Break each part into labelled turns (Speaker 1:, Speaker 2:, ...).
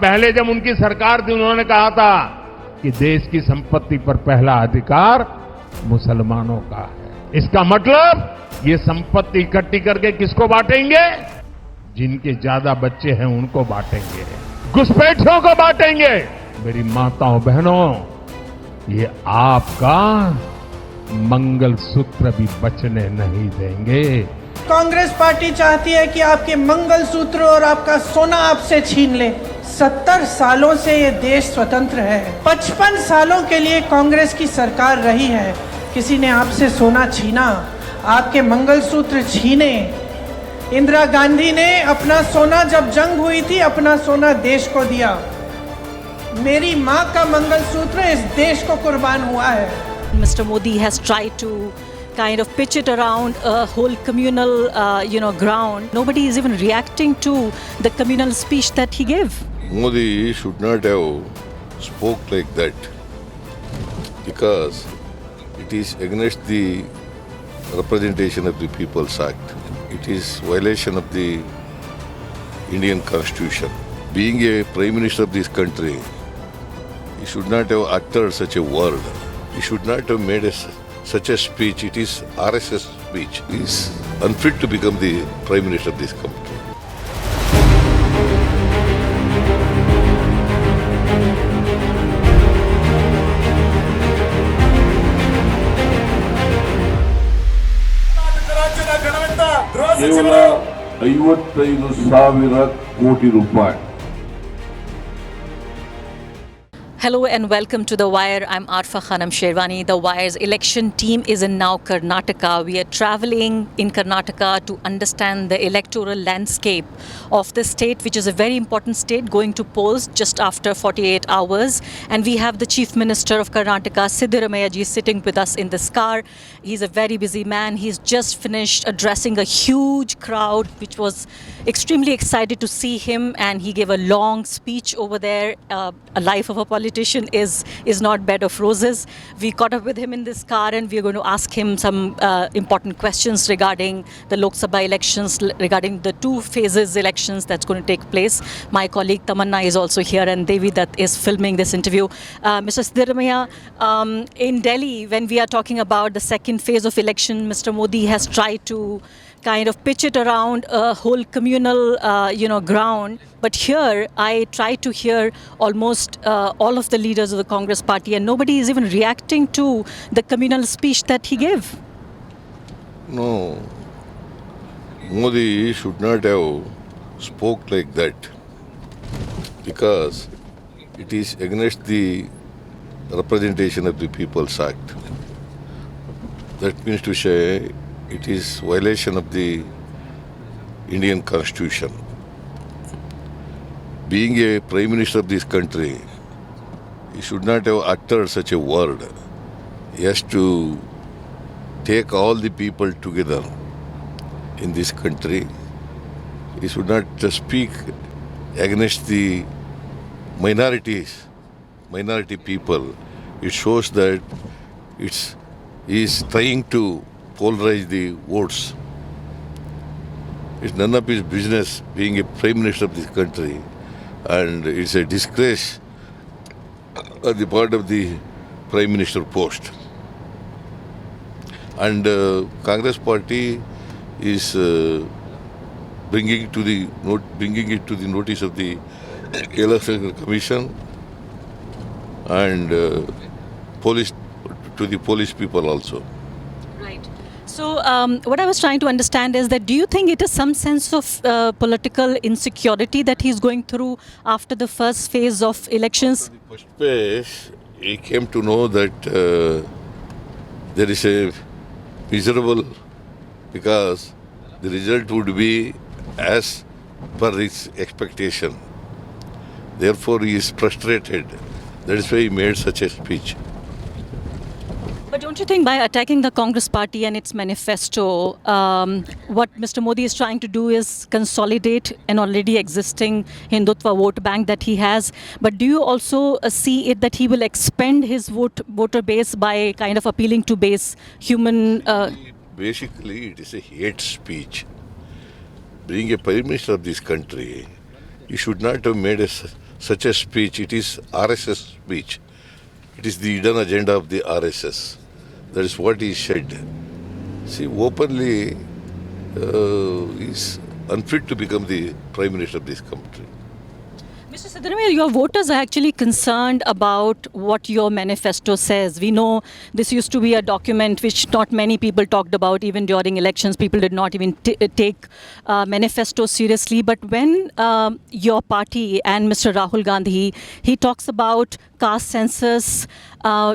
Speaker 1: पहले जब उनकी सरकार थी उन्होंने कहा था कि देश की संपत्ति पर पहला अधिकार मुसलमानों का है। इसका मतलब ये संपत्ति इकट्ठी करके किसको बांटेंगे? जिनके ज्यादा बच्चे हैं उनको बांटेंगे, घुसपैठियों को बांटेंगे। मेरी माताओं बहनों, ये आपका मंगलसूत्र भी बचने नहीं देंगे।
Speaker 2: कांग्रेस पार्टी चाहती है कि आपके मंगलसूत्र और आपका सोना आपसे छीन ले। 70 सालों से ये देश स्वतंत्र है। 55 सालों के लिए कांग्रेस की सरकार रही है। किसी ने आपसे सोना छीना, आपके मंगलसूत्र छीने। इंदिरा गांधी ने अपना सोना, जब जंग हुई थी, अपना सोना देश को दिया। मेरी माँ का मंगलसूत्र इस देश को कुर्बान हुआ है।
Speaker 3: Mr. Modi has tried to kind of pitch it around a whole communal, ground. Nobody is even reacting to the communal speech that he gave.
Speaker 4: Modi should not have spoke like that because it is against the Representation of the People's Act. It is violation of the Indian Constitution. Being a Prime Minister of this country, he should not have uttered such a word. He should not have made such a speech. It is RSS speech. He is unfit to become the Prime Minister of this country.
Speaker 5: ಕೇವಲ 55,000 ಕೋಟಿ ರೂಪಾಯಿ.
Speaker 3: Hello and welcome to The Wire. I'm Arfa Khanam Sherwani. The Wire's election team is in now Karnataka. We are traveling in Karnataka to understand the electoral landscape of the state, which is a very important state, going to polls just after 48 hours. And we have the Chief Minister of Karnataka, Siddaramaiah ji, sitting with us in this car. He's a very busy man. He's just finished addressing a huge crowd, which was extremely excited to see him. And he gave a long speech over there. A life of a politician is not bed of roses. We caught up with him in this car and we are going to ask him some important questions regarding the Lok Sabha elections, regarding the two phases elections that's going to take place. My colleague Tamanna is also here and Devi Dutt is filming this interview. Mr. Siddaramaiah, in Delhi, when we are talking about the second phase of election, Mr. Modi has tried to kind of pitch it around a whole communal, ground. But here, I try to hear almost all of the leaders of the Congress party, and nobody is even reacting to the communal speech that he gave.
Speaker 4: No, Modi should not have spoke like that because it is against the Representation of the People's Act. That means to say, it is violation of the Indian Constitution. Being a Prime Minister of this country, he should not have uttered such a word. He has to take all the people together in this country. He should not just speak against the minority people. It shows that he is trying to polarize the votes. It's none of his business being a Prime Minister of this country, and it's a disgrace on the part of the Prime Minister post. And Congress party is bringing it to the notice of the Election Commission and police, to the police people also.
Speaker 3: Right. So what I was trying to understand is that do you think it is some sense of political insecurity that he's going through after the first phase of elections?
Speaker 4: After the first phase, he came to know that there is a miserable, because the result would be as per his expectation. Therefore, he is frustrated. That is why he made such a speech.
Speaker 3: But don't you think by attacking the Congress party and its manifesto, what Mr. Modi is trying to do is consolidate an already existing Hindutva vote bank that he has? But do you also see it that he will expand his voter base by kind of appealing to base human...
Speaker 4: Basically, it is a hate speech. Being a Prime Minister of this country, he should not have made such a speech, it is RSS speech. It is the hidden agenda of the RSS. That is what he said. See, openly is unfit to become the Prime Minister of this country.
Speaker 3: Mr. Siddaramaiah, your voters are actually concerned about what your manifesto says. We know this used to be a document which not many people talked about even during elections. People did not even take manifesto seriously. But when your party and Mr. Rahul Gandhi, he talks about caste census,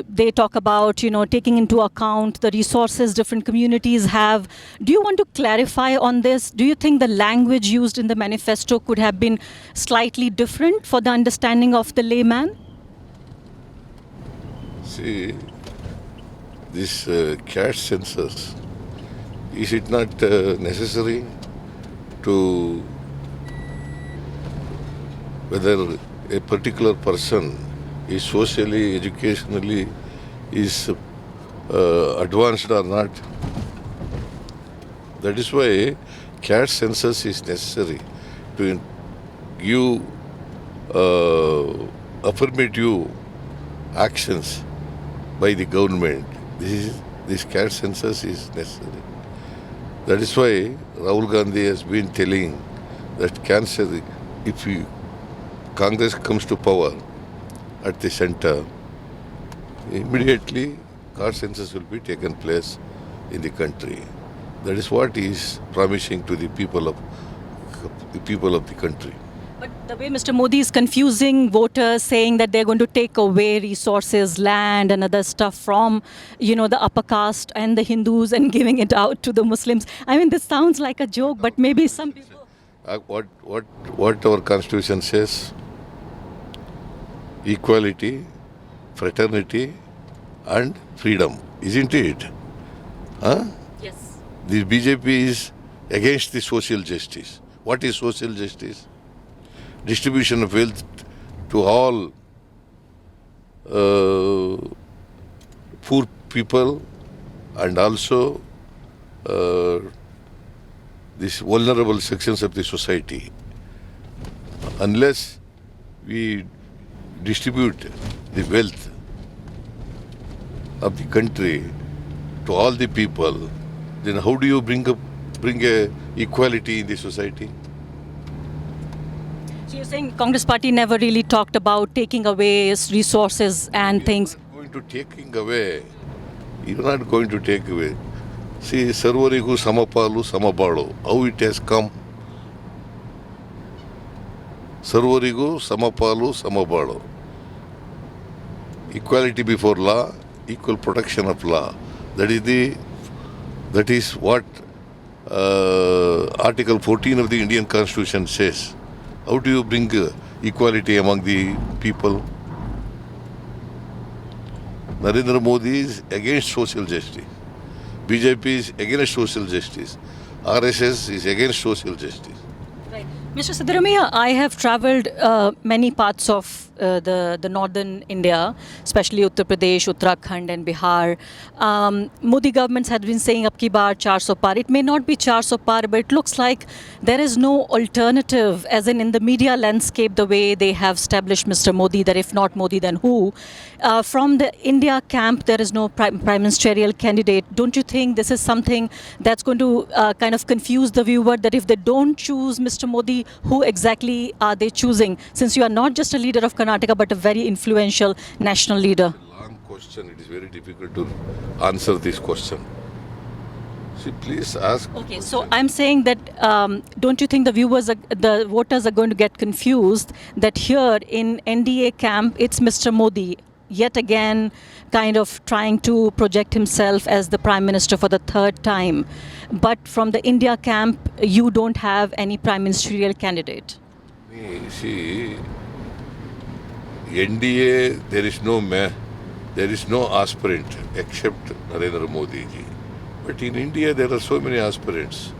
Speaker 3: they talk about, taking into account the resources different communities have. Do you want to clarify on this? Do you think the language used in the manifesto could have been slightly different for the understanding of the layman?
Speaker 4: See, this caste census, is it not necessary to whether a particular person is socially, educationally, is advanced or not? That is why caste census is necessary to give affirmative actions by the government. This caste census is necessary. That is why Rahul Gandhi has been telling that cancer, if Congress comes to power at the center, immediately caste census will be taken place in the country. That is what he is promising to the people of the country.
Speaker 3: But the way Mr. Modi is confusing voters, saying that they're going to take away resources, land and other stuff from, the upper caste and the Hindus and giving it out to the Muslims. I mean, this sounds like a joke, but maybe some people...
Speaker 4: What our constitution says, equality, fraternity and freedom, isn't it? Huh?
Speaker 3: Yes.
Speaker 4: The BJP is against the social justice. What is social justice? Distribution of wealth to all poor people and also these vulnerable sections of the society. Unless we distribute the wealth of the country to all the people, then how do you bring a equality in the society?
Speaker 3: So you're saying Congress party never really talked about taking away resources and things?
Speaker 4: You're not going to taking away. You're not going to take away. See, Sarvarigu Samapalu Samabalo, how it has come. Sarvarigu Samapalu Samabalo. Equality before law, equal protection of law. That is what Article 14 of the Indian Constitution says. How do you bring equality among the people? Narendra Modi is against social justice. BJP is against social justice. RSS is against social justice.
Speaker 3: Right. Mr. Siddaramaiah, I have travelled many parts of the northern India, especially Uttar Pradesh, Uttarakhand and Bihar. Modi governments had been saying, "Ab ki baar 400 par." It may not be 400 par, but it looks like there is no alternative, as in the media landscape, the way they have established Mr. Modi, that if not Modi, then who? From the India camp, there is no prime ministerial candidate. Don't you think this is something that's going to kind of confuse the viewer, that if they don't choose Mr. Modi, who exactly are they choosing? Since you are not just a leader of Karnataka, but a very influential national leader.
Speaker 4: Long question. It is very difficult to answer this question. See, please ask.
Speaker 3: Okay, so I'm saying that don't you think the voters are going to get confused that here in NDA camp, it's Mr. Modi, yet again kind of trying to project himself as the Prime Minister for the third time. But from the India camp, you don't have any prime ministerial candidate.
Speaker 4: See, NDA, there is no aspirant except Narendra Modi ji. But in India, there are so many aspirants.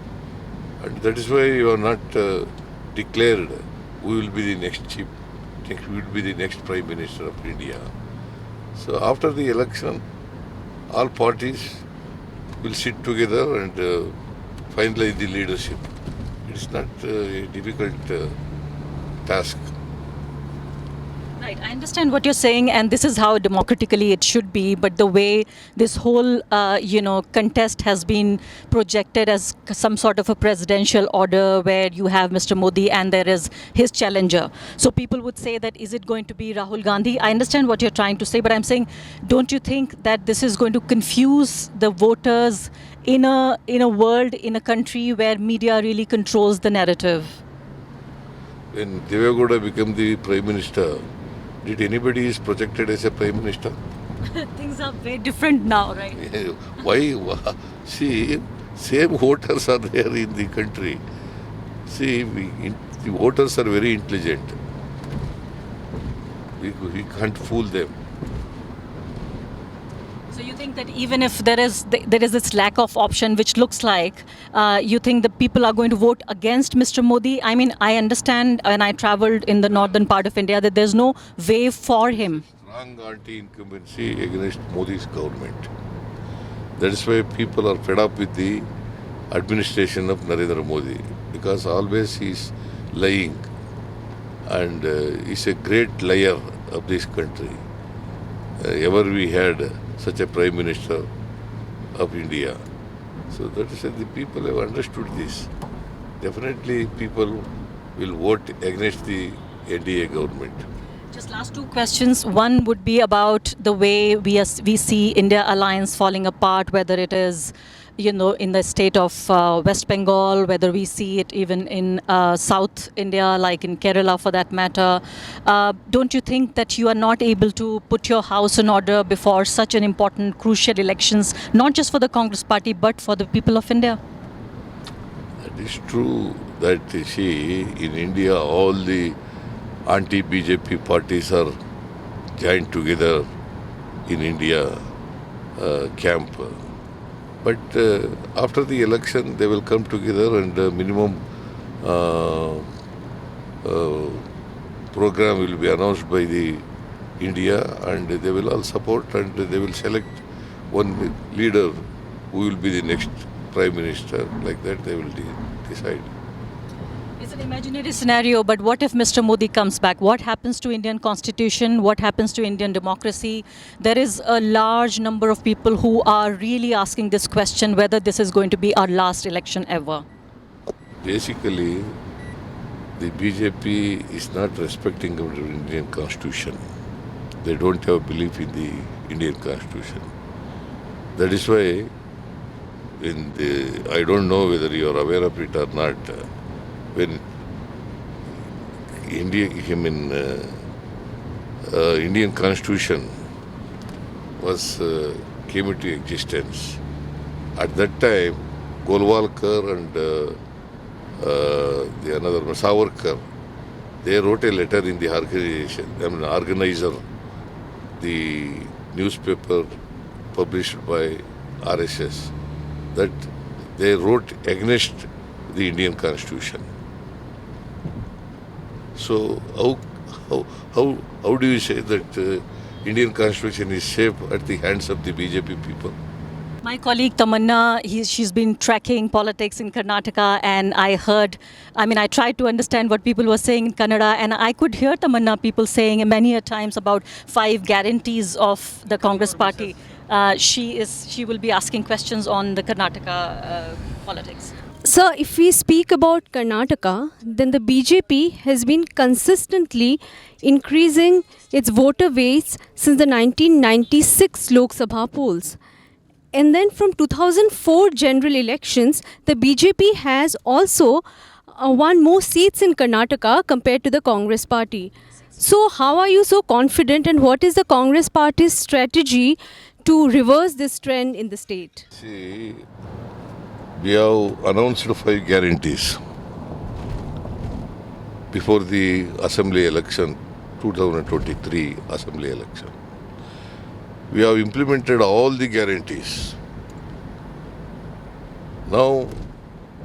Speaker 4: And that is why you are not declared who will be the next Prime Minister of India. So after the election, all parties will sit together and finalize the leadership. It's not a difficult task.
Speaker 3: Right, I understand what you're saying, and this is how democratically it should be. But the way this whole, contest has been projected as some sort of a presidential order, where you have Mr. Modi and there is his challenger. So people would say that is it going to be Rahul Gandhi? I understand what you're trying to say, but I'm saying, don't you think that this is going to confuse the voters in a world, in a country where media really controls the narrative?
Speaker 4: When Devegowda became the Prime Minister, did anybody is projected as a Prime Minister?
Speaker 3: Things are very different now, right?
Speaker 4: Why? See, same voters are there in the country. See, the voters are very intelligent. We can't fool them.
Speaker 3: So you think that even if there is this lack of option, which looks like, you think the people are going to vote against Mr. Modi? I mean, I understand when I traveled in the northern part of India that there's no way for him.
Speaker 4: Strong anti-incumbency against Modi's government. That is why people are fed up with the administration of Narendra Modi, because always he's lying, and he's a great liar of this country. Ever we had such a Prime Minister of India. So that is why the people have understood this. Definitely people will vote against the NDA government.
Speaker 3: Just last two questions. One would be about the way we see India alliance falling apart, whether it is, in the state of West Bengal, whether we see it even in South India, like in Kerala for that matter. Don't you think that you are not able to put your house in order before such an important, crucial elections, not just for the Congress party, but for the people of India?
Speaker 4: It is true that, see, in India all the anti-BJP parties are joined together in India camp. But after the election, they will come together and minimum program will be announced by the India, and they will all support, and they will select one leader who will be the next Prime Minister. Like that, they will decide.
Speaker 3: It's an imaginary scenario, but what if Mr. Modi comes back? What happens to Indian constitution? What happens to Indian democracy? There is a large number of people who are really asking this question, whether this is going to be our last election ever.
Speaker 4: Basically, the BJP is not respecting the Indian constitution. They don't have belief in the Indian constitution. That is why, I don't know whether you are aware of it or not, when Indian Constitution came into existence, at that time Golwalkar and the another Savarkar, they wrote a letter in the organizer, the newspaper published by RSS, that they wrote against the Indian Constitution. So how do you say that Indian Constitution is safe at the hands of the BJP people?
Speaker 3: My colleague Tamanna, she's been tracking politics in Karnataka, and I tried to understand what people were saying in Kannada, and I could hear Tamanna people saying many a times about 5 guarantees of the Congress party. She will be asking questions on the Karnataka politics.
Speaker 6: Sir, if we speak about Karnataka, then the BJP has been consistently increasing its voter base since the 1996 Lok Sabha polls. And then from 2004 general elections, the BJP has also won more seats in Karnataka compared to the Congress party. So how are you so confident, and what is the Congress party's strategy to reverse this trend in the state?
Speaker 4: See, we have announced 5 guarantees before the assembly election, 2023 assembly election. We have implemented all the guarantees. Now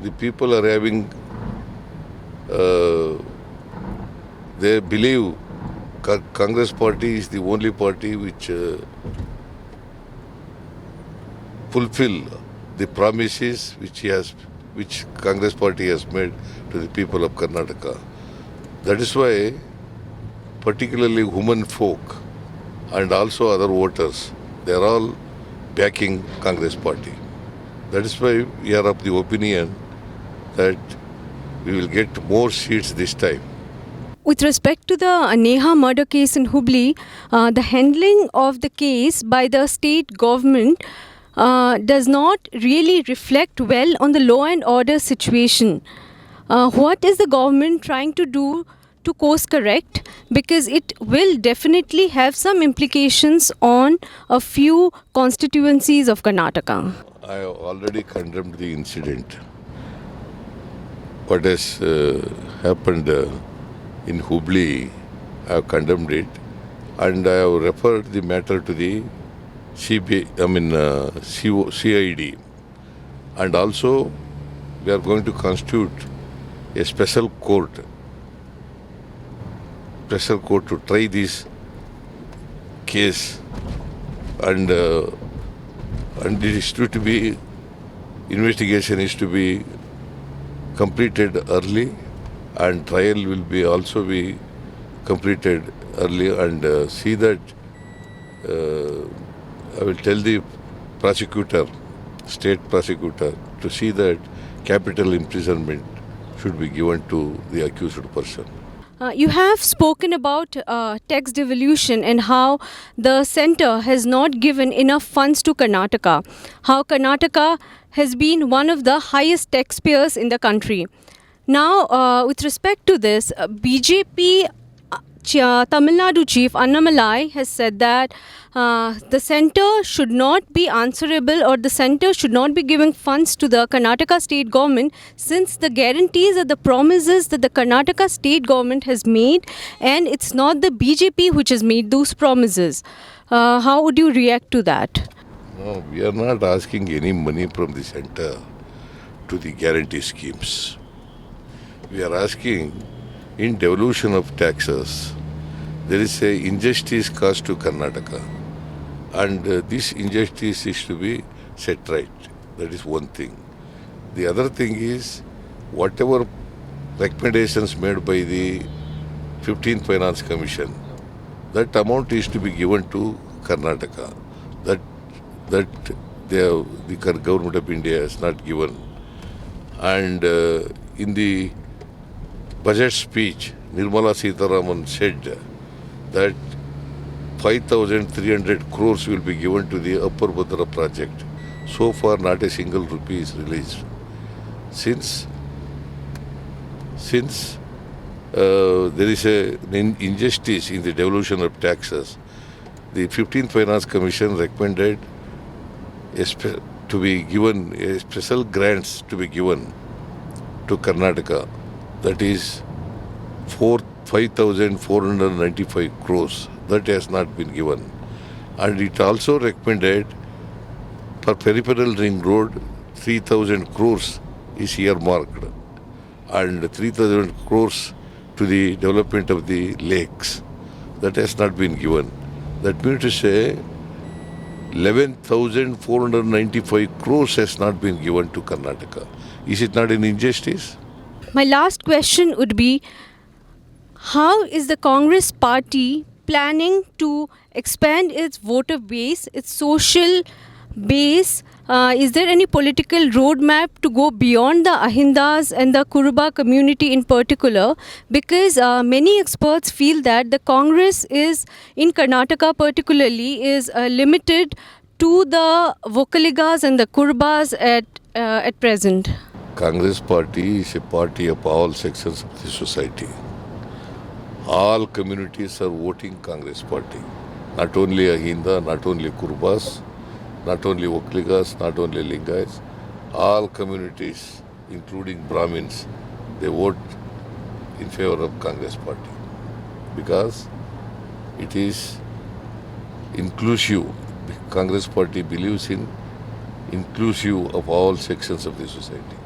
Speaker 4: the people are having, they believe Congress party is the only party which fulfill the promises which Congress party has made to the people of Karnataka. That is why particularly women folk and also other voters, they are all backing Congress party. That is why we are of the opinion that we will get more seats this time.
Speaker 6: With respect to the Neha murder case in Hubli, the handling of the case by the state government does not really reflect well on the law and order situation. What is the government trying to do to course correct? Because it will definitely have some implications on a few constituencies of Karnataka.
Speaker 4: I have already condemned the incident. What has happened in Hubli, I have condemned it, and I have referred the matter to the CID. And also, we are going to constitute a special court to try this case, and it is to be, investigation is to be completed early, and trial will be also be completed early, and see that I will tell the prosecutor, state prosecutor, to see that capital imprisonment should be given to the accused person.
Speaker 6: You have spoken about tax devolution and how the centre has not given enough funds to Karnataka, how Karnataka has been one of the highest taxpayers in the country. Now, with respect to this, BJP Tamil Nadu chief Annamalai has said that the centre should not be answerable, or the centre should not be giving funds to the Karnataka state government, since the guarantees are the promises that the Karnataka state government has made, and it's not the BJP which has made those promises. How would you react to that?
Speaker 4: No, we are not asking any money from the centre to the guarantee schemes. We are asking, in devolution of taxes, there is a injustice caused to Karnataka, and this injustice is to be set right. That is one thing. The other thing is, whatever recommendations made by the 15th Finance Commission, that amount is to be given to Karnataka. That the government of India has not given. And in the budget speech, Nirmala Sitharaman said that 5,300 crores will be given to the Upper Bhadra project. So far, not a single rupee is released. Since there is an injustice in the devolution of taxes, the 15th Finance Commission recommended to be given special grants to be given to Karnataka. That is 5,495 crores. That has not been given. And it also recommended for peripheral ring road 3,000 crores is earmarked, and 3,000 crores to the development of the lakes. That has not been given. That means to say 11,495 crores has not been given to Karnataka. Is it not an injustice?
Speaker 6: My last question would be, how is the Congress party planning to expand its voter base, its social base? Is there any political roadmap to go beyond the Ahindas and the Kuruba community in particular? Because many experts feel that the Congress is, in Karnataka particularly, is limited to the Vokaligas and the Kurubas at present.
Speaker 4: Congress party is a party of all sections of the society. All communities are voting Congress party. Not only Ahinda, not only Kurubas, not only Vokaligas, not only Lingayats. All communities, including Brahmins, they vote in favor of Congress party. Because it is inclusive. The Congress party believes in inclusive of all sections of the society.